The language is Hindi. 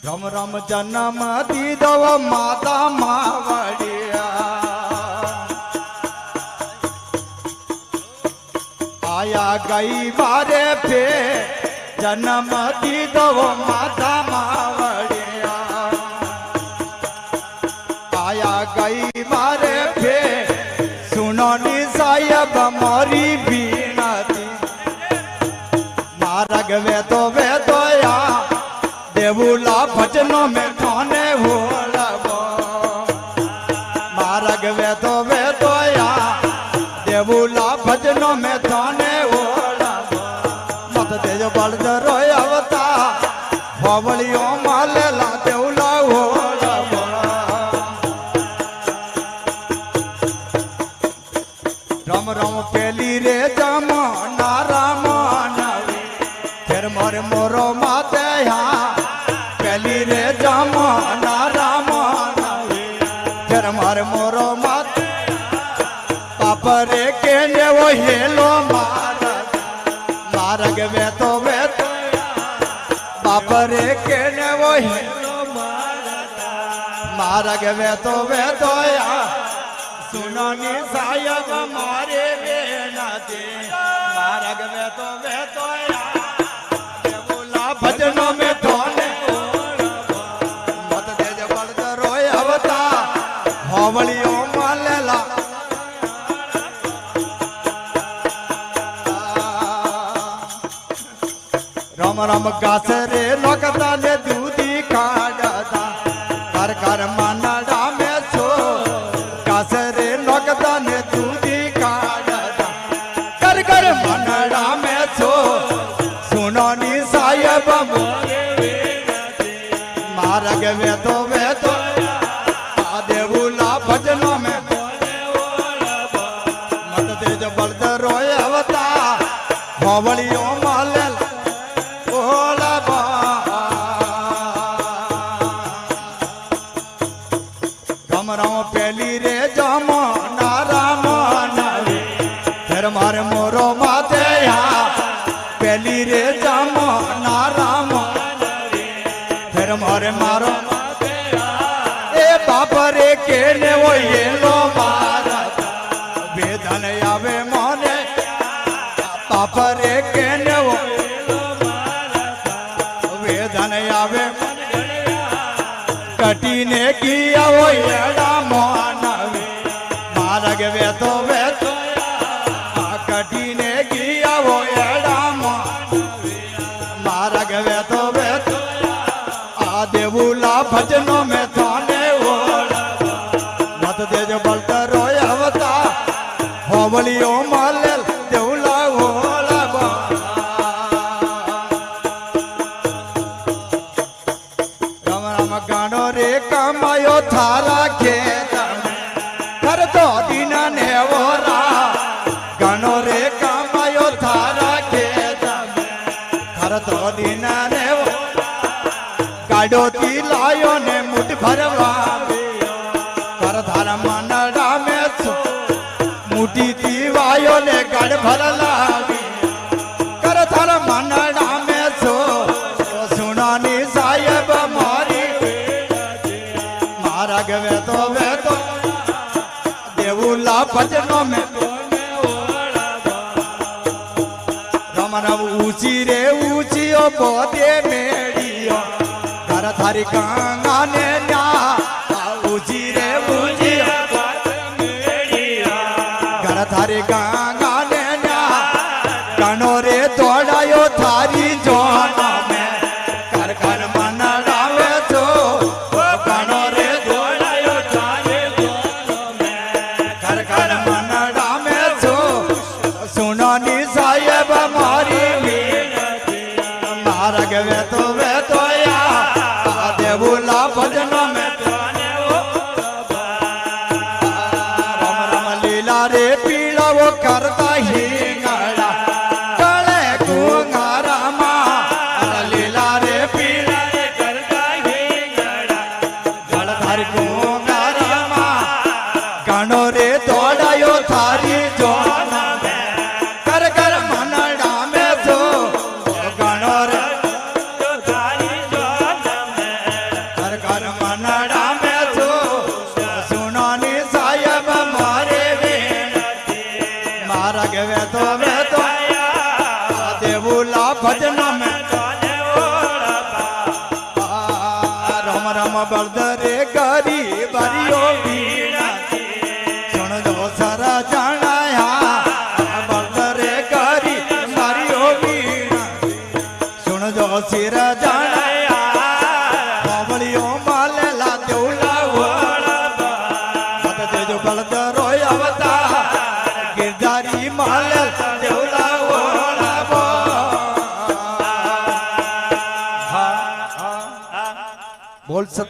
रम रम जन्म दीदव माता मावड़िया आया गई बारे पे जन्म दीदव माता मावड़िया आया गई बारे पे सुनो नी साहिब मोरी बीनती मारग वे तो या देवुला भजनों में थाने हो लगो मारग वे तो या देवुला भजनों में थाने हो लगो मत तेज बल रोय अवता भवलियों मालेला देवुला हो लगो रम रम पेली रे जम नाराम नवी फिर मोर मोरो माते यहाँ पेली रे जम नाराम नवी फिर मोर मोरो माते पापरे के ने वो हेलो मारग वे तो पापरे के ने वो हेलो मारग वे तो या सुनो नी साहिब मारे बेनती मारग वे तो या बोला भजनों में धोने मत तेज बल रोय अवता हवलियों मालेला राम राम गास रे लोकता ने दूधी काढ़ता कर कर मानड़ा में सो गास रे लोकता ने दूधी काढ़ता कर कर मानड़ा में सो सुनो नी साहिब मारग वे तो देवुला भजनों में मत तेज बलद रोय अवता भवलियों मालेला पेली रे जम नाराम नवी फिर मारे मोरो माते यहाँ पेली रे जम नाराम फिर मारे मारो ए बाबा रे के ने वो ये लो मारा वेदन आवे मोने पापा रे के ने वो वेदन आवे कटीने किया वो एड़ा मोनवी मारग वे तो कटीने किया वो एड़ा मोनवी मारग वे तो आ देवुला भजनों में थाने हो मत तेज बलत रोय अवता होवलियों मालेल देवुला हो गानो रे कमायो थारा खेत कर तो दिन ने वोरा गानो रे कमायो थारा खेत कर तो दिन ने गाड़ो ती लायो ने मुठ भरवा कर धारा मनड़ा में मुठी ती वायो ने गढ़ भरला कर धारा मनड़ा में सो सुना नी साहिब मारी मारग वे तो देवुला भजनों में रम रम ऊंची रे ऊंची ओ बोदे मेड़ियो घर थारी गंगा ने न्या ऊंची रे ऊंची घर थारी गंगा ने न्या कनो रे दौड़ायो थारी जोन में कर कर मनड़ा में तो कनो रे साहिब मारी मारग वे तो या देवुला भजनों में राम राम लीला रे पीला वो करता ही गड़ा गले गूंगा रामा लीला रे पीला करता ही गड़ा गल थारी गूंगा रामा गानो रे दौड़ायो थारी जोन कर कर मनड़ा में तो गानो रे रागे वे तो देवुला भजन में राम राम बलद रे गरी बारियो बीणा सुन दो सारा जानाया बलद रे गरी बारियो बीणा सुन दो सिर जानाया बावलियो माले ला देवला मत दे जो बलद रोय अवतार गिरधारी माले देवला बोल सत